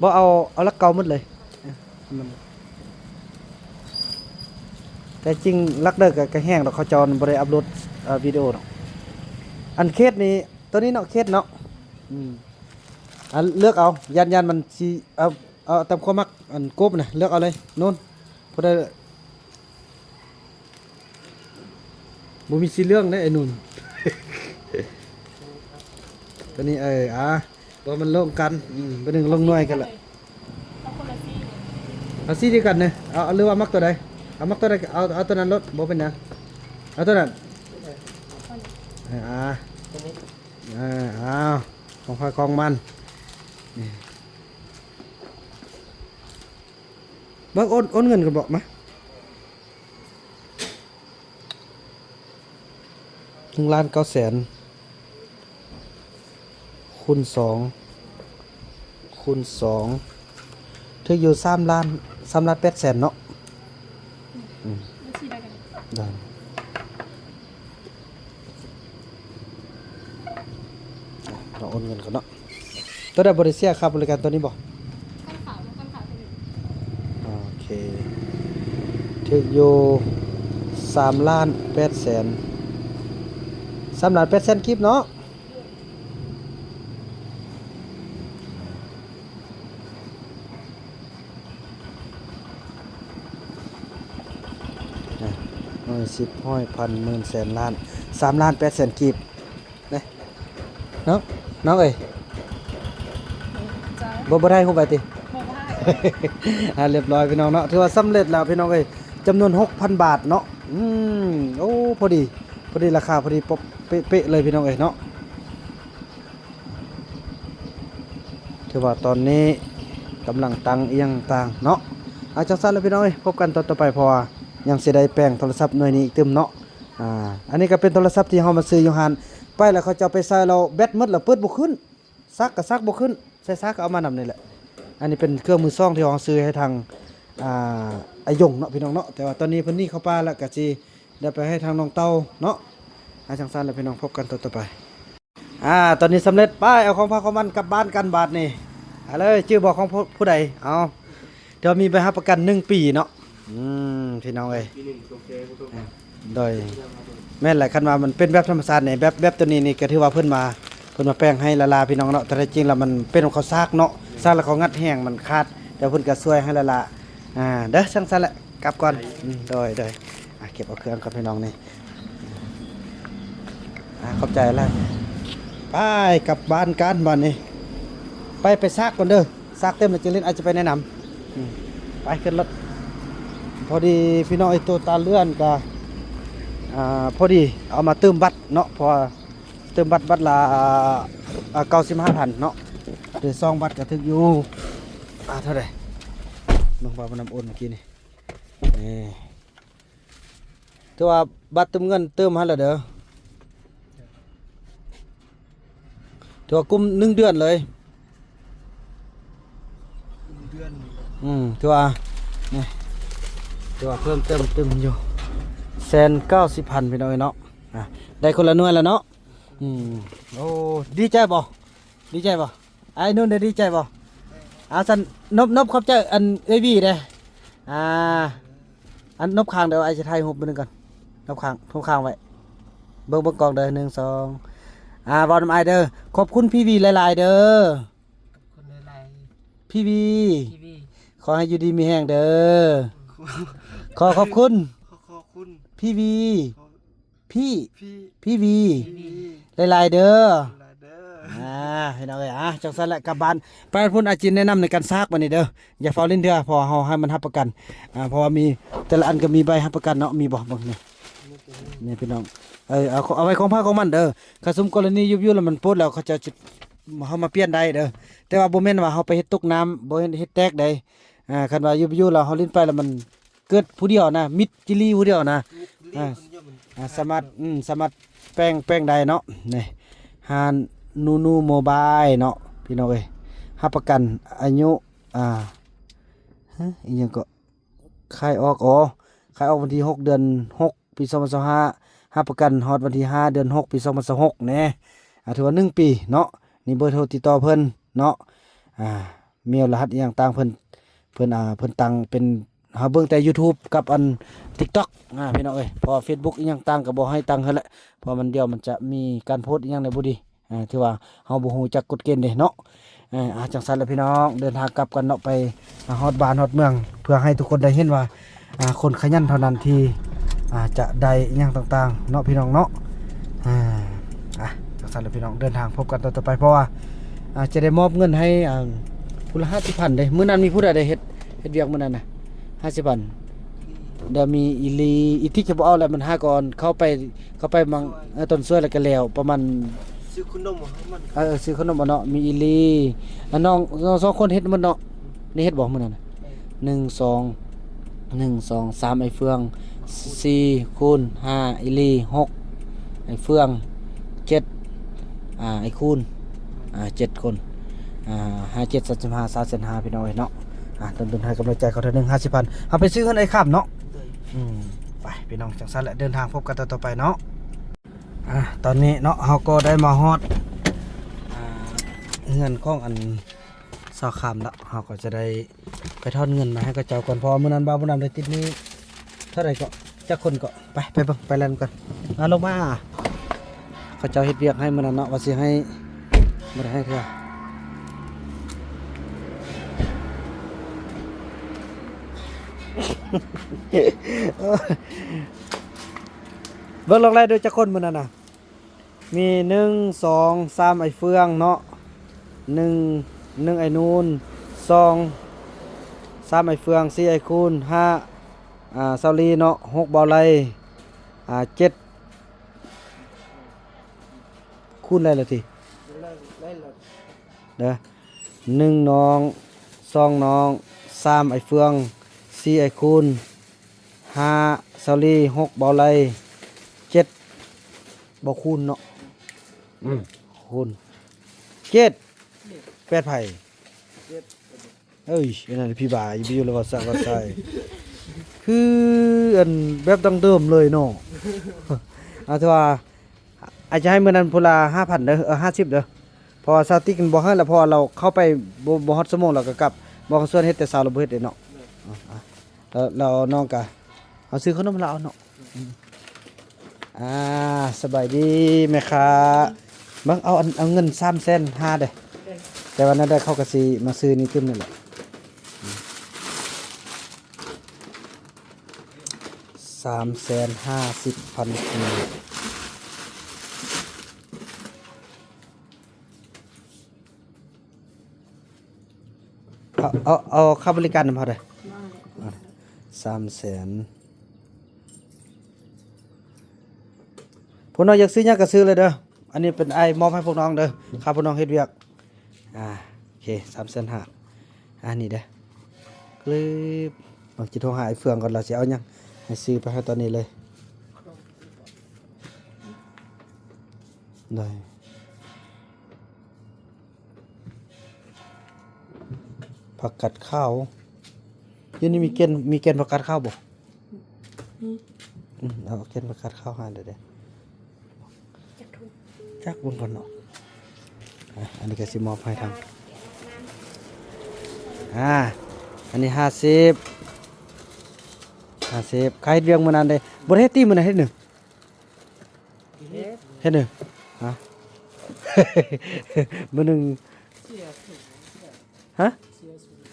บ่เอาละเก่าหมดเลย แต่จริงลักเลิกก็แห้งดอกเขาจรบ่ได้อัปโหลดวิดีโอดอกอันเคสนี้ตัวนี้เนาะเคสเนาะอันเลือกเอายันมันสิเอาตามความมักอันกบน่ะเลือกเอาเลยโน่นบ่ได้บ่มีสิเรื่องเด้ไอ้นุ่น ตัวนี้บ่มันลงกันเป็นหนึ่งลงหน่วยกันละ เอาคนละซี่ เอาสีเดียวกันเนี่ยเอาหรือว่ามักตัวใดเอามักตัวใดเอาตัวนั้นรถบ่เป็นหยังเอาตัวนั้นเอาของใครของมันนี่เบิ่งโอนเงินกันบอกมา1,900,000คูณ2คูณ2ถึงอยู่3,800,000เนาะ มันชีได้กัน ได้เราโอนเงินก่อนเนาะตัวได้บริเซียค่าบริการตัวนี้บ่ ขั้นขาวขั้นขาวเป็น โอเคถึงอยู่3,800,000 3,800,000คลิปเนาะ10ห้อยพันหมื่นแสนล้าน3,800,000กีบเนี่ยเนาะน้องเอ้ย จ้า บ่ได้ฮู้ไปติ บอกว่า เรียบร้อยพี่น้องเนาะถือว่าสำเร็จแล้วพี่น้องเอ้ยจำนวน 6,000 บาทเนาะโอ้พอดีราคาพอดีปบเป๊ะๆเลยพี่น้องเอ้ยเนาะถือว่าตอนนี้กำลังตังเอียงต่างเนาะเอาจังซั่นแล้วพี่น้องเอ้ยพบกันตอนต่อไปเพราะว่ายังสิได้แปลงโทรศัพท์หน่วยนี้อีกเต็มเนาะอันนี้ก็เป็นโทรศัพท์ที่เฮามาซื้ออยู่หานไปแล้วเขาจะเอาไปใส่เราแบตหมดแล้วเปิดบ่ขึ้นซักก็ซักบ่ขึ้นใส่ซักก็เอามานำนี่แหละอันนี้เป็นเครื่องมือซ่องที่เฮาซื้อให้ทางอายงเนาะพี่น้องเนาะแต่ว่าตอนนี้เพิ่นนี่เข้าป่าแล้วก็สิได้ไปให้ทางน้องเต้าเนาะจังซั่นแล้วพี่น้องพบกันตอนต่อไปตอนนี้สำเร็จไปเอาของพาของมันกลับบ้านกันบาดนี่เอาเลยชื่อบอกของผู้ใดเอาเดี๋ยวมีใบรับประกัน1 ปีเนาะพี่น้องเอ้ยโดยแม่นแหละคันว่ามันเป็นแบบธรรมชาตินี่แบบตัวนี้นี่ก็ถือว่าเพิ่นมาแป้งให้ละลาพี่น้องเนาะแต่จริงแล้วมันเป็นของเขาซากเนาะซากแล้วเขางัดแห้งมันขาดเดี๋ยวเพิ่นก็ช่วยให้ละลาเด้อจังซั่นแหละกลับก่อนโดยเก็บเอาเครื่องกับพี่น้องนี่ขอบใจแล้วไปกลับบ้านกันบ้านนี้ไปซากก่อนเด้อซากเต็มแล้วจึงเล่นอาจจะไปแนะนำไปขึ้นรถพอดีพี่น้องไอ้ตัวตาเลื่อนก็พอดีเอามาเติมบัตรเนาะพอเติมบัตรละ95,000เนาะเดี๋ยว2 บัตรก็ถึงอยู่เท่าไหร่น้องบ่าวมันนำโอนเมื่อกี้นี่ถือว่าบัตรเติมเงินเติมให้แล้วเด้อถือว่ากุม1 เดือนเลยถือว่านี่ถือว่าเพิ่มเติมอยู่190,000พี่น้องเนาะได้คนละหน่วยแล้วเนาะโอ้ดีใจบ่ไอ้นู่นได้ดีใจบ่สันนบขอบใจอันเอวีเด้อันนบข้างเดี๋ยวไอ้จะถ่ายรูปนึงก่อนนบข้างไว้เบิ่งกองเด้อ1 2บอลไอเด้อขอบคุณพี่วีหลายๆเด้อคนอะไร พี่วี ทีวี ขอให้อยู่ดีมีแห้งเด้อขอบคุณ ขอบคุณ พี่วีพี่วี ทีวี หลายๆเด้อ ลาเด้อ ให้น้องเอ้ยจังซั่นแหละกลับบ้านไปพุ่นอาจินแนะนำในการซากบัดนี้เด้ออย่าเฝ้าเล่นเด้อพอเฮาให้มันรับประกันเพราะว่ามีแต่ละอันก็มีใบรับประกันเนาะมีบ่เบิ่งนี่พี่น้องเอาไว้ของพาของมันเด้อถ้าสมกรณียุบๆแล้วมันปดแล้วเขาจะเฮามาเปลี่ยนได้เด้อแต่ว่าบ่แม่นว่าเฮาไปเฮ็ดตกน้ำบ่เฮ็ดแตกได้คันว่ายุบๆแล้วเฮาลิ้นไปแล้วมันเกิดผู้เดียวนะมิดจิลีผู้เดียวนะสามารถแป้งได้เนาะนี่ฮานนูโมบายเนาะพี่น้องเอ้ยรับประกันอายุอีหยังก็คายออกวันที่6 เดือน 6 ปี 2025รับประกันฮอดวันที่5 เดือน 6 ปี 2026แน่ถือว่า1 ปีเนาะนี่เบอร์โทรติดต่อเพิ่นเนาะเมลรหัสอีหยังต่างเพิ่นตั้งเป็น หาเบิ่งแต่ YouTube กับอัน TikTok พี่น้องเอ้ยเพอ Facebook อีหยังต่างก็บ่ให้ตังค์เฮ็ดแหละเพราะมันเดียวมันจะมีการโพสต์อีหยังในบ่ดีถือว่าเฮาบ่ฮู้จักกฎเกณฑ์เด้เนาะจังซั่นแหละพี่น้องเดินทางกลับกันเนาะไปฮอดบ้านฮอดเมือง เพื่อให้ทุกคนได้เห็นว่าคนขยันเท่านั้นที่จะได้อีหยังต่างๆเนาะพี่น้องเนาะจังซั่นแหละพี่น้องเดินทางพบกันต่อไปเพราะว่าจะได้มอบเงินให้ผู้ละ50,000เด้มื้อนั้นมีผู้ใดได้เฮ็ดเวียกมื้อนั้นน่ะ50,000เดี๋ยวมีอีที่จะบ่เอาแล้วมันหาก่อนเข้าไปมังต้นซวยแล้วก็แล้วประมาณ ซื้อขนมมัน ซื้อขนมเนาะมีอีลีน้องสองคนเฮ็ดมันเนาะนี่เฮ็ดบ่มื้อนั้นน่ะ3ไอ้เฟือง4คูณ5อีลี6ไอ้เฟือง7ไอ้คูณ7คน5 7 35 35พี่น้องเนาะต้นให้กำลังใจเขาเท่านึง 50,000เอาไปซื้อเงินไอ้ข้ามเนาะไปพี่น้องจังซั่นแหละเดินทางพบกันต่อไปเนาะตอนนี้เนาะเฮาก็ได้มาฮอดเงินของอันสาวคำแล้วเฮาก็จะได้ไปทอนเงินมาให้กับเจ้าก่อนพอมื้อนั้นบ่าวมื้อนั้นได้ติดนี้เท่าไหร่ก็จักคนก็ไปเบิ่งไปแล่นกันลงมาเขาเจ้าเฮ็ดเวียกให้มื้อนั้นเนาะว่าสิให้บ่ได้ให้เทื่อเบิ่งลงไล่ด้วยจักคนมื้อนั้นน่ะมี1 2 3ไอ้เฟืองเนาะ1ไอ้นูน2 3ไอ้เฟือง4ไอ้คูณ5เซาลีเนาะ6บ่าวไล่7คูณอะไรล่ะติเด้อ1น้อง2น้อง3ไอ้เฟือง4ไอ้คูณ5เซาลี6บ่าวไล่7บ่คูณเนาะคูณ7 8ไผเอ้ยอันนั้นพี่บ่าอยู่แล้วก็สักว่าใส่คืออันแบบดั้งเดิมเลยเนาะถือว่าอาจจะให้มื้อนั้นพุ่นละ 5,000 เด้อ50เด้อเพราะว่าสติกันบ่ให้แล้วพอเราเข้าไปบ่ฮอดชั่วโมงเราก็กลับบ่ส่วนเฮ็ดแต่สาวเราบ่เฮ็ดเด้เนาะแล้วน้องก็เอาซื้อขนมแล้วเอาเนาะสบายดีแม่ค้าบังเอาเงิน3,500,000เด้อแต่วันนั้นได้เข้าก็สิมาซื้อนี่ขึ้นนี่แหละ350,000เอาค่าบริการนำเท่าใด300,000พวกน้องอยากซื้อหยังก็ซื้อเลยเด้ออันนี้เป็นไอ้มอบให้พวกน้องเด้อครับพวกน้องเฮ็ดเวียกโอเค3,500,000นี่เด้อกลึบบางจิโทรหาไอ้เฟืองก่อนเราสิเอาหยังให้ซื้อไปให้ตอนนี้เลยได้ผักกัดข้าวอยู่นี่มีเกณฑ์ผักกัดข้าวบ่เอาเกณฑ์ผักกัดข้าวหาเด้อจักบุญก่อนเนาะอันนี้ก็สิมอบให้ทางอันนี้50ใครเรียงมื้อนั้นได้บ่ได้เฮ็ดตีมื้อนั้นเฮ็ดหนึ่งมื้อหนึง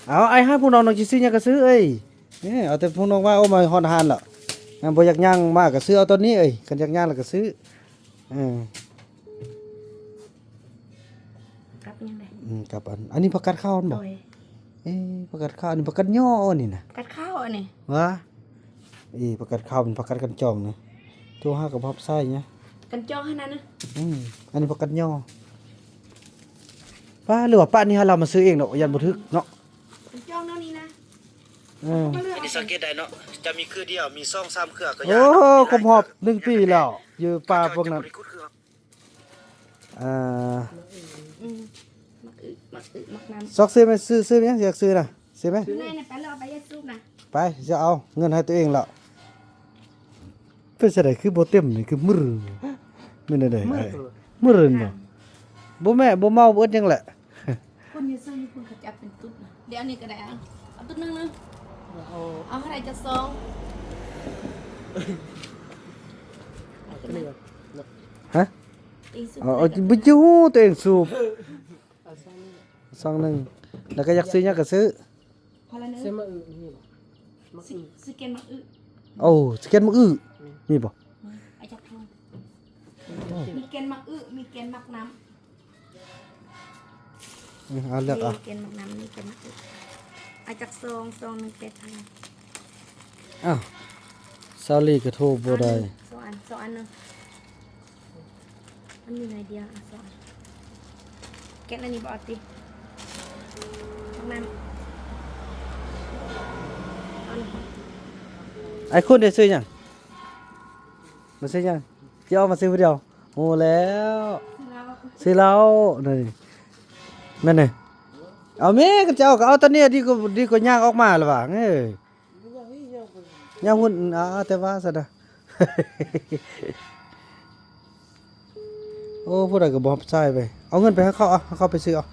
เอาไอ้ให้พวกน้องสิซื้อหยังก็ซื้อเอ้ยเอาแต่พวกน้องว่าโอ้มาฮอดหานแล้วบ่อยากย่างมากก็ซื้อเอาตอนนี้เอ้ยคันอยากย่างแล้วก็ซื้อกับยังไง กับอันนี้ผักกัดข้าวบ่ผักกัดข้าวนี่ผักกัดย่อนี่นะ กัดข้าวอันนี้ วะผักกัดข้าวเป็นผักกัดกันจองนะตัวห้ากับพับไส้เนี่ย กันจ้องขนาดนั้น อันนี้ผักกัดย่อป้าหรือว่าป้านี่เรามาซื้อเองเนาะยันบ่ทึกเนาะ กันจ้องเท่านี้นะ อันนี้สังเกตได้เนาะจะมีคือเดียวมี2-3เครือก็ยาครบหอบ1 ปีแล้วอยู่ป่าพวกนั้นมักน้ำ ซอกซื้อไหมซื้อยังอยากซื้อนะซื้อไหม อยู่ในเนี่ยไปรอไปยัดซุปนะ ไปจะเอาเงินให้ตัวเองแล้วเป็นอะไรคือบ่เต็มนี่คือมือไม่ได้มือเนาะบ่แม่บ่เมาเบิดยังแหละ คนเยอะซื้อคุณเขาจับเป็นตุ๊ดนะเดี๋ยวอันนี้ก็ได้เอาตุ๊ดนึง เอาเท่าไหร่จะซอง ฮะ ตีสุด เอาบ่อยู่ตัวเองสูบซองหนึงแล้วก็อยากซื้อหยังก็ซื้อ พอละเนื้อ ซื้อมาอื่นนี่บ่มาอื่น ซื้อแกนมักอึ โอ้สแกนมืออื้อมีบ่ ไอ้จักทองมีแกนมักอึมีแกนมักน้ำ เอาเลือกเอา มีแกนมักน้ำมีแกนมักอึไอ้จักซองหนึ่งเป็ดพัน อ้าวซาลีก็โทรบ่ได้ สองอันหนึงมันมีหน่อยเดียวอ่ะสองอันแกนอันนี้บ่เอาติมักน้ำเอาหนึ่ง ไอ้คุณได้ซื้อหยังมาซื้อหยังสิเอามาซื้อผู้เดียวโอ้แล้วซื้อเหล้านี่แม่นนี่เอาแม่ก็จะเอาก็เอาตอนนี้ดีกว่าย่างออกมาแล้วว่าเอ้ยย่างหุ่นแต่ว่าซะนะ โอ้ผู้ใดก็บ่รับใช้ไปเอาเงินไปให้เขาเอาให้เขาไปซื้อเอา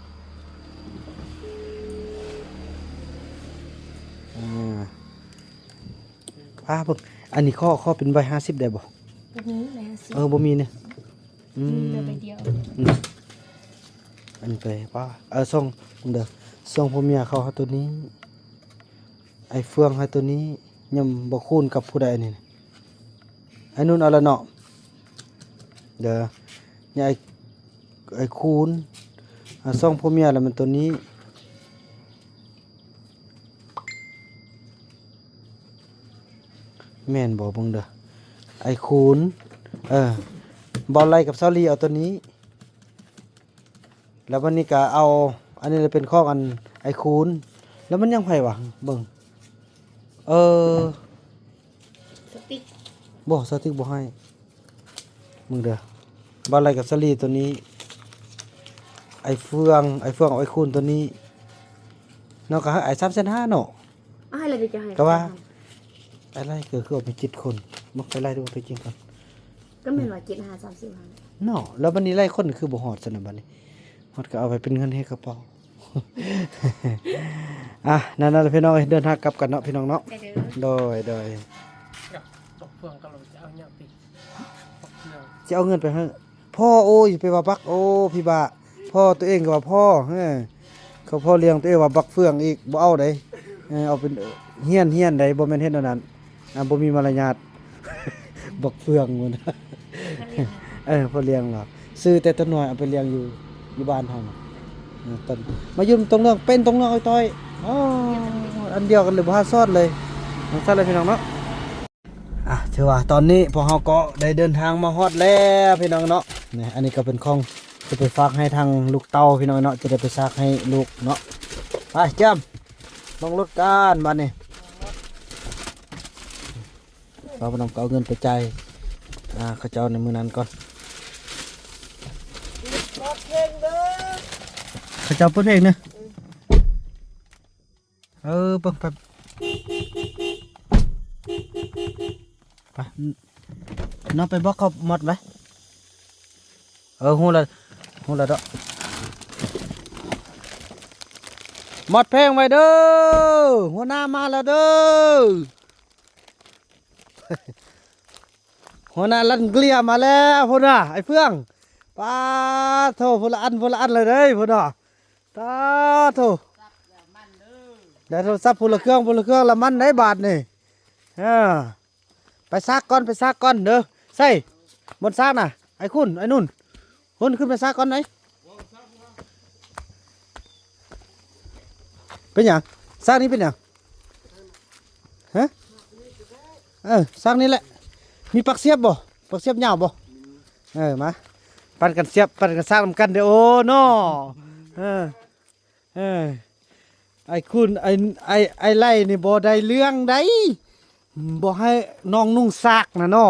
เบิ่งอันนี้ข้อเป็นใบ50ได้บ่ นี่แหละสิ บ่มีเนี่ย มีเหลือใบเดียว อันไปป้าส่งเด้อส่งพ่อเมียเขาหาตัวนี้ ไอ้เฟืองให้ตัวนี้ยังบ่คูณกับผู้ใดนี่ไอ้นู่นเอาละเนาะเด้อเนี่ยไอ้คูณส่งพ่อเมียแล้วมันตัวนี้แม่นบ่เบิ่งเด้อไอ้คูณบอลไล่กับซอลี่เอาตัวนี้ แล้ววันนี้ก็เอาอันนี้เป็นข้อกันไอ้คูณแล้วมันยังไผวะเบิ่งสติ๊ก บ่สติ๊กบ่ให้มึงเด้อบอลไล่กับซอลี่ตัวนี้ไอ้เฟืองเอาไอ้คูณตัวนี้เนาะก็ให้ไอ้3.5เนาะ เอาให้เลยเดี๋ยวจะให้ ก็ว่า ไอ้ไล่คือเอาไป7คนบ่ไปไล่ดูไปจริงก่อน ก็แม่นว่า75 35 เนาะแล้ววันนี้ไล่คนคือบ่ฮอดซะนะบัดนี้ฮอดก็เอาไปเป็นเงินให้กระเป๋า นั่นน่ะพี่น้องเดินทางกลับกันเนาะพี่น้องเนาะ ได้เด้อ โดย ตกเฟืองก็เราจะเอาหยังติตกเฟือง จะเอาเงินไปให้พ่อโอ้ยไปว่าบักโอ้พี่บะพ่อตัวเองก็ว่าพ่อเขาพ่อเลี้ยงตัวเองว่าบักเฟืองอีกบ่เอาได้เอาเป็นเฮียนได้บ่แม่นเฮ็ดอันนั้นบ่มีมารยาท บักเฟืองหมด พ่อเลี้ยงหรอกซื้อแต่ตัวน้อยเอาไปเลี้ยงอยู่บ้านเฮาน่ะต้นมายืมตรงเรื่องเป็นตรงเรื่องอ้อยต้อยอ๋ออันเดียวกันเลยบ่ฮาซอดเลยนั่นซะเลยพี่น้องเนาะถือว่าตอนนี้พวกเฮาก็ได้เดินทางมาฮอดแล้วพี่น้องเนาะนี่อันนี้ก็เป็นของจะไปฝากให้ทางลูกเต้าพี่น้องเนาะจะได้ไปฝากให้ลูกเนาะไปแจ้มลงรถกันบัดนี้เราบ่ต้องเอาเงินไปจ่ายเขาเจ้าในมื้อนั้นก่อนเขาเจ้าเพิ่นเองนะเบิ่งไปน้องไปบอกเขาหมดไหมหูละดอกหมดเพลงไว้เด้อหัวหน้ามาแล้วเด้อ หัวหน้าลั่นเกลียมาแล้วพุ่นน่ะไอ้เฟืองป้าโถพุ่นละอันเลยเด้ยพุ่นน่ะตาโถได้โทรศัพท์พุ่นละเครื่องละมันได้บาทนี่ไปซักก่อนเด้อใส่บนซักน่ะไอ้คุณไอ้นุ่นขึ้นไปซักก่อนไหนเป็นหยังซักนี้เป็นหยังฮะซักนี้แหละมีปักเสียบบ่ปักเสียบยาวบ่มาปั่นกันเสียบปั่นกันซักนำกันเด้อโอ้น้อไอ้คุณไอ้ไล่นี่บ่ได้เรื่องใดบ่ให้น้องนุ่งซากนะน้อ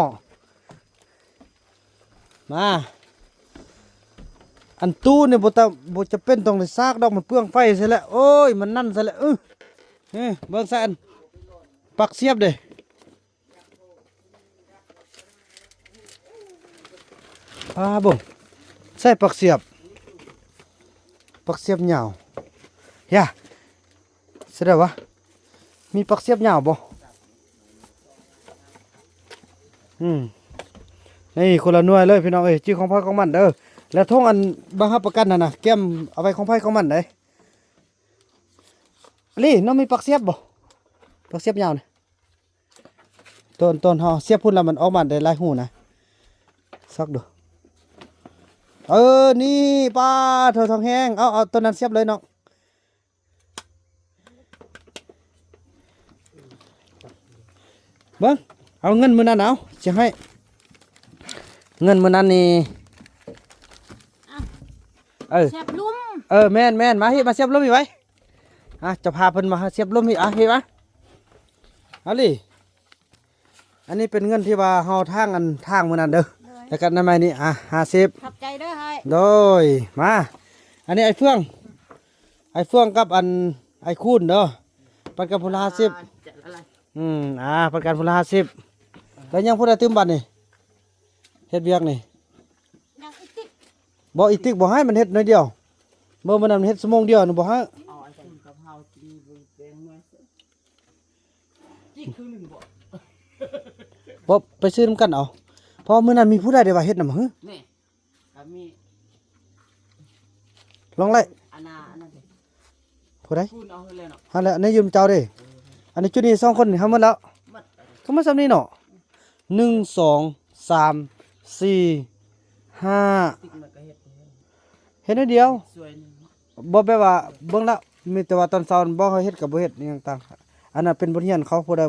มาอันตู้เนี่ยบ่จะเป็นต้องได้ซากดอกมันเปลืองไฟซะแล้วโอ้ยมันนั่นซะแล้วเบิ่งซะอันปักเสียบเด้บ่ใส่ปักเสียบยาวย่าเสร็จแล้ววะ มีปักเสียบยาวบ่นี่คนละหน่วยเลยพี่น้องเอ้ยชื่อของไผของมันเด้อแล้วท่งอันบังคับประกันน่ะนะแก้มเอาไว้ของไผของมันได้ลี่น้องมีปักเสียบบ่ปักเสียบยาวนี่ต้นเฮาเสียบพุ่นแล้วมันออกมาได้หลายหูนะซักดูนี่ป้าเธอทองแห้งเอาต้นนั้นเสียบเลยน้องเบิ่งเอาเงินมื้อนั้นเอาจะให้เงินมื้อนั้นนี่แซ่บลุ่ม แม่นมาเฮ็ดมาเสียบลมอีกไว้จะพาเพิ่นมาเสียบลมอีกเฮ็ดมาเอาลิอันนี้เป็นเงินที่ว่าเฮาทางมื้อนั้นเด้อแล้วกันนำไม้นี่50ขอบใจเด้อให้ โดยมาอันนี้ไอ้เฟื่องกับไอ้คูนเด้อประกันพล50ประกันพล50แล้วยังพูดได้ตึมบัดนี่เฮ็ดเวียกนี่ ยังอีติ๊ก บ่อีติ๊กบ่ให้มันเฮ็ดน้อยเดียวบ่มันเฮ็ดชั่วโมงเดียวนี่บ่ให้ เอาไอ้กินกับเฮากินเบิ่งแปลงมาจิกคือหนึ่งบ่ บ่ไปซื้อนำกันเอาเพราะมื้อนั้นมีผู้ใดได้ว่าเฮ็ดนำหึ นี่ก็มี ลองไล่ อันนั้นเด้ ผู้ใด พูดเอาให้เลยเนาะ หั่นแหละในยืมเจ้าเด้อันนี้จุดนี้2คนนี่ทำหมดแล้ว มัด ก็มาซำนี้เนาะ1 2 3 4 5 ติ๊กมันก็เฮ็ด เฮ็ดน้อยเดียว สวยนึง บ่แปลว่าเบิ่งแล้วมีแต่ว่าตอนเช้าบ่เฮ็ดกับบ่เฮ็ดอีหยังต่างอันนั้นเป็นบทเรียนเขาผู้ใด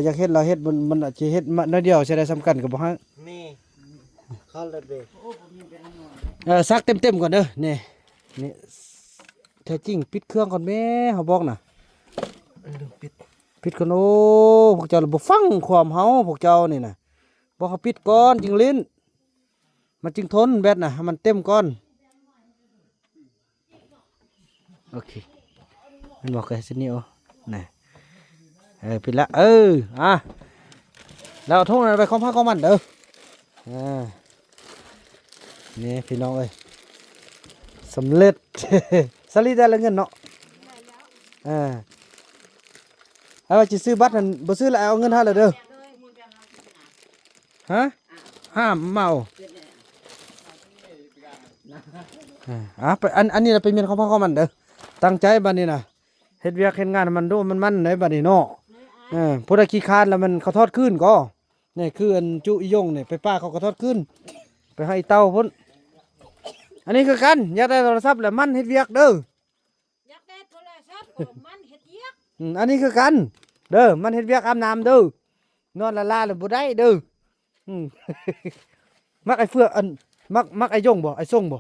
อยากเฮ็ดเราเฮ็ดมันอาจสิเฮ็ดมาน้อยเดียวสิได้สำคัญก็บ่ฮั่น นี่เขาเลยเด้ ซักเต็มๆก่อนเด้อนี่แท้จริงปิดเครื่องก่อนแม่เฮาบอกน่ะปิดก่อนโอ้พวกเจ้าบ่ฟังความเฮาพวกเจ้านี่น่ะบ่เขาปิดก่อนจึงลิ้นมันจึงทนแบตน่ะให้มันเต็มก่อนโอเคมันบอกให้สินี่โอ้น่ะปิดละแล้วเอาทุ่งนั้นไปของพระของมันเด้อนี่พี่น้องเอ้ยสำเร็จ สลีได้แล้วเงินเนาะเอาว่าจะซื้อบัตรนั่นบ่ซื้อแล้วเอาเงินให้เลยเด้อฮะห้ามเมาไปอันนี้เป็นเมียนของพ่อของมันเด้อตั้งใจบัดนี้นะเฮ็ดเวียกเฮ็ดงานให้มันดูมันในบัดนี้เนาะผู้ใดขี้คร้านแล้วมันเขาทอดขึ้นก็นี่คืออันจุอียงนี่ไปป้าเขาก็ทอดขึ้นไปให้เต้าพุ่นอันนี้คือกันอยากได้โทรศัพท์แล้วมันเฮ็ดเวียกเด้อ อยากได้โทรศัพท์มันเฮ็ดเยียก อันนี้คือกันเด้อมันเฮ็ดเวียกอาบน้ำเด้อนอนละลาแล้วบ่ได้เด้อมักไอ้เฟือกมักไอ้ยงบ่ไอ้ส่งบ่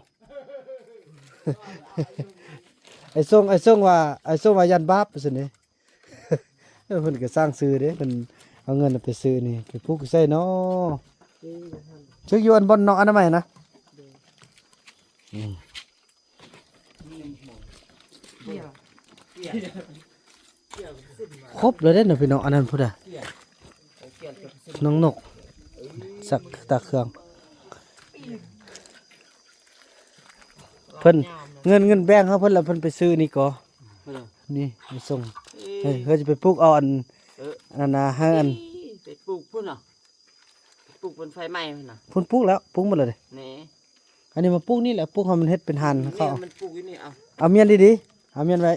ไอ้ส่งว่ายันบาปซั่นนี่ เพิ่นก็สร้างซื้อเด้เพิ่นเอาเงินไปซื้อนี่ไปปลูกใส่เนาะซื้ออยู่อันบนนอกอนามัยนะครบเลยเด้เนาะพี่น้องอันนั้นพุ่นน่ะน้องนกสักตาเครื่องเพิ่นเงินแบ่งเขาเพิ่นแล้วเพิ่นไปซื้อนี่ก็นี่ไปส่งเฮ้ยจะไปปลูกเอาอันนั้นนะให้อัน ไปปลูกพุ่นเนาะปลูกบนไฟไหม้พุ่นน่ะ พุ่นปลูกแล้วปลูกหมดเลย นี่ อันนี้มาปลูกนี่แหละปลูกให้มันเฮ็ดเป็นหันเขา มันปลูกอยู่นี่เอา เอาเมียนดีๆเอาเมียนไว้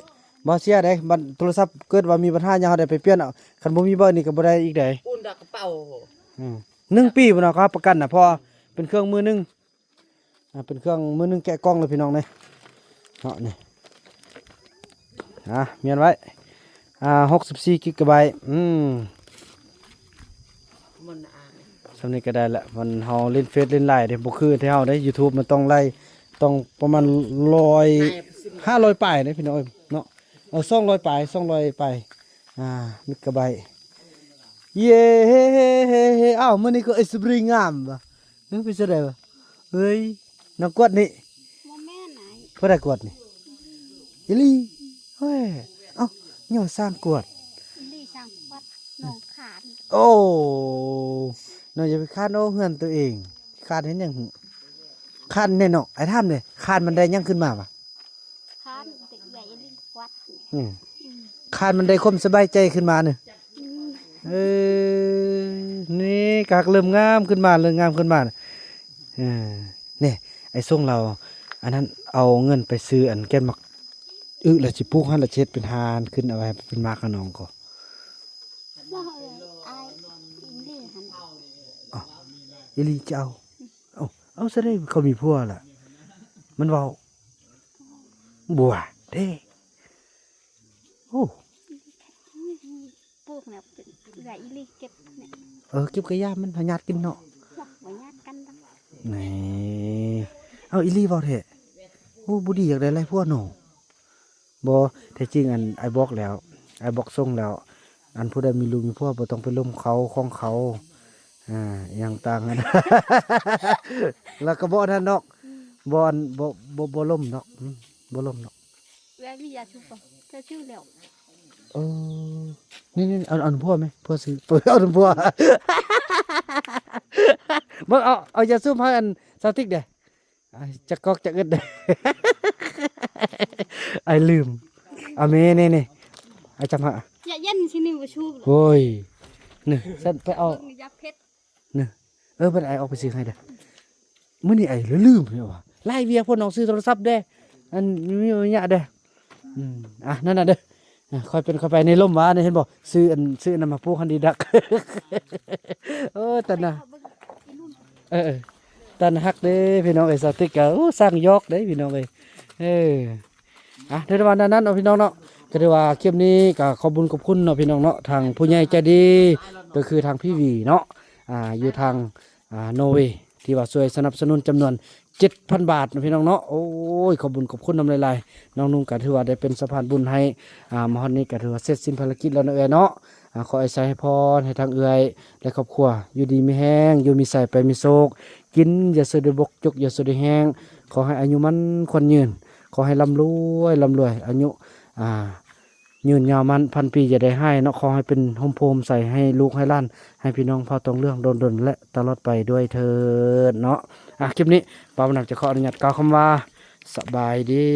บ่เสียได้บัดโทรศัพท์เกิดว่ามีปัญหาหยังเฮาได้ไปเปลี่ยนเอาคันบ่มีเบอร์นี่ก็บ่ได้อีกได้ อุ่นดักกระเป๋า 1 ปีพุ่นเนาะครับประกันน่ะเพราะเป็นเครื่องมือหนึงเป็นเครื่องมือหนึงแกะกล่องเลยพี่น้องนี่เนาะนี่เมียนไว้64 กิกะไบต์มันสำนี้ก็ได้ละมันเฮาเล่นเฟซเล่นไลน์เด้บ่คือที่เฮาได้ YouTube มันต้องไล่ต้องประมาณ500ปลายเด้พี่น้องเนาะ200ปลาย200ปลายมิกะไบต์เย้อ้าวมื้อนี้ก็ไอ้สปริงงามบ่นึกไปซะได้บ่เฮ้ยน้องกวดนี่ บ่แม่นไหน ผู้ใดกวดนี่อีหลีเฮ้ยเอ้าย่อสร้างกวด ดีสั่งวัดหนองขาน โอ้น้องอย่าไปคาดโอ้เฮือนตัวเองคาดเห็นหยังคาดแน่เนาะไอ้ท่านนี่คาดมันได้ยังขึ้นมาป่ะ ขานเด็กใหญ่ลิงวัด อืม คานมันได้ความสบายใจขึ้นมาเนี่ยเออนี่กากเริ่มงามขึ้นมาเริ่มงามขึ้นมาน่ะนี่ไอ้ส่งเราอันนั้นเอาเงินไปซื้ออันแก้นมักแล้วสิปลูกหั่นละเช็ดเป็นหานขึ้นเอาไว้เป็นมากกับน้องก็ บ่เลยอายอินเล่หัน อีหลีจะเอาซะได้เขามีผัวล่ะมันเว้าบัวเด้โอ้ ปลูกเนี่ยเป็นใหญ่อีหลีเก็บเนี่ย เก็บกระยามันหาญาติกินเนาะ บ่ญาติกันดอก นี่เอาอีหลีเว้าแท้โอ้บ่ดีอยากได้หลายผัวเนาะบ่แท้จริงอันไอ้บอกแล้วไอ้บอกส่งแล้ว อันผู้ใดมีลูกมีผัวบ่ต้องไปล้มเขาของเขาอย่างต่างกัน แล้วก็บ่นั่นดอกบ่อันบ่ล้มดอกบ่ล้มดอก แวะมียาชุบบ่จะชื่อแล้ว นี่เอาพ่อไหมพ่อซื้อเอาพ่อ เมื่อเอายาสูบให้อันสติ๊กเด้จะกอกจะอึดเด้ ไอ้ลืมเอาเมนี่ไอ้จำฮะ อย่าเย็นสินี่บ่ชุบ โอ้ยนี่ฉันไปเอา ยาเพชร นี่เป็นไอ้ออกไปซื้อให้เด้อมื้อนี้ไอ้ลืมเนี่ยว่ะไล่เวียพวกน้องซื้อโทรศัพท์เด้อันมีเนี่ยเด้นั่นน่ะเด้อค่อยเป็นค่อยไปในร่มว่านี่เห็นบ่ซื้ออันมาปลูกคันดีดัก แต่น่ะตันฮักเด้พี่น้องไอ้สติ๊กเกอร์สร้างยอกเด้พี่น้องเอ้ยในวันนั้นเอาพี่น้องเนาะก็ถือว่าคลิปนี้ก็ขอบคุณเนาะพี่น้องเนาะทางผู้ใหญ่ใจดีก็คือทางพี่วีเนาะอยู่ทางนอร์เวย์ที่ว่าช่วยสนับสนุนจำนวน 7,000 บาทนะพี่น้องเนาะโอ้ยขอบคุณนำหลายๆน้องนุ่งก็ถือว่าได้เป็นสะพานบุญให้มหอนนี้ก็ถือว่าเสร็จสิ้นภารกิจแล้วนะเอ้ยเนาะขอให้ใส่ให้พรให้ทางเอื้อยและครอบครัวอยู่ดีมีแห้งอยู่มีใส่ไปมีโศกกินอย่าเสด็จบกจกอย่าเสด็จแห้งขอให้อายุมันคนยืนขอให้ร่ำรวยอายุยืนยาวมันพันปีจะได้ให้เนาะขอให้เป็นโฮมโพมใส่ให้ลูกให้หล้านให้พี่น้องพอตรงเรื่องโดนและตลอดไปด้วยเถิดเนาะคลิปนี้ป้าวันนักจะขออนุญาตกล่าวคำว่าสบายดี